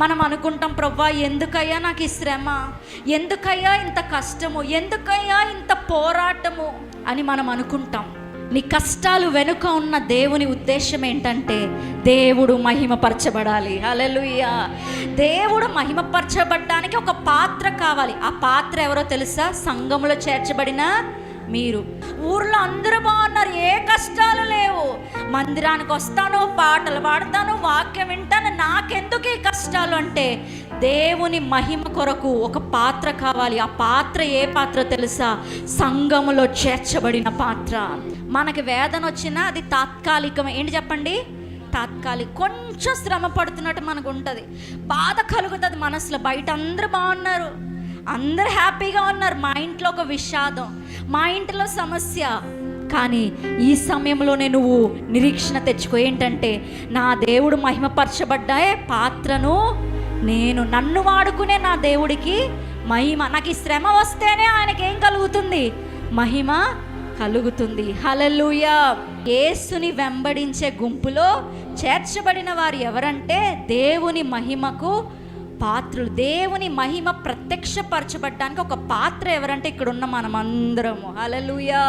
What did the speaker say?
మనం అనుకుంటాం, ప్రభా ఎందుకయ్యా నాకు ఈ శ్రమ, ఎందుకయ్యా ఇంత కష్టము, ఎందుకయ్యా ఇంత పోరాటము అని మనం అనుకుంటాం. నీ కష్టాలు వెనుక ఉన్న దేవుని ఉద్దేశం ఏంటంటే దేవుడు మహిమపరచబడాలి. హల్లెలూయా. దేవుడు మహిమపరచబడడానికి ఒక పాత్ర కావాలి. ఆ పాత్ర ఎవరో తెలుసా? సంఘములో చేర్చబడిన మీరు. ఊర్లో అందరూ బాగున్నారు, ఏ కష్టాలు లేవు, మందిరానికి వస్తాను, పాటలు పాడతాను, వాక్యం వింటాను, నాకెందుకు ఈ కష్టాలు అంటే దేవుని మహిమ కొరకు ఒక పాత్ర కావాలి. ఆ పాత్ర ఏ పాత్ర తెలుసా? సంఘములో చేర్చబడిన పాత్ర. మనకి వేదన వచ్చినా అది తాత్కాలికమే. ఏంటి చెప్పండి? తాత్కాలిక. కొంచెం శ్రమ పడుతున్నట్టు మనకు ఉంటుంది, బాధ కలుగుతుంది మనసులో. బయట అందరూ బాగున్నారు, అందరు హ్యాపీగా ఉన్నారు, మా ఇంట్లో ఒక విషాదం, మా ఇంట్లో సమస్య. కానీ ఈ సమయంలోనే నువ్వు నిరీక్షణ తెచ్చుకో. ఏంటంటే నా దేవుడు మహిమపరచబడ్డాయే పాత్రను నేను, నన్ను వాడుకునే నా దేవుడికి మహిమ. నాకు ఈ శ్రమ వస్తేనే ఆయనకి ఏం కలుగుతుంది? మహిమ కలుగుతుంది. హల్లెలూయా. యేసుని వెంబడించే గుంపులో చేర్చబడిన వారు ఎవరంటే దేవుని మహిమకు పాత్రులు. దేవుని మహిమ ప్రత్యక్షపరచబడడానికి ఒక పాత్ర ఎవరంటే ఇక్కడ ఉన్న మనం అందరము. హల్లెలూయా.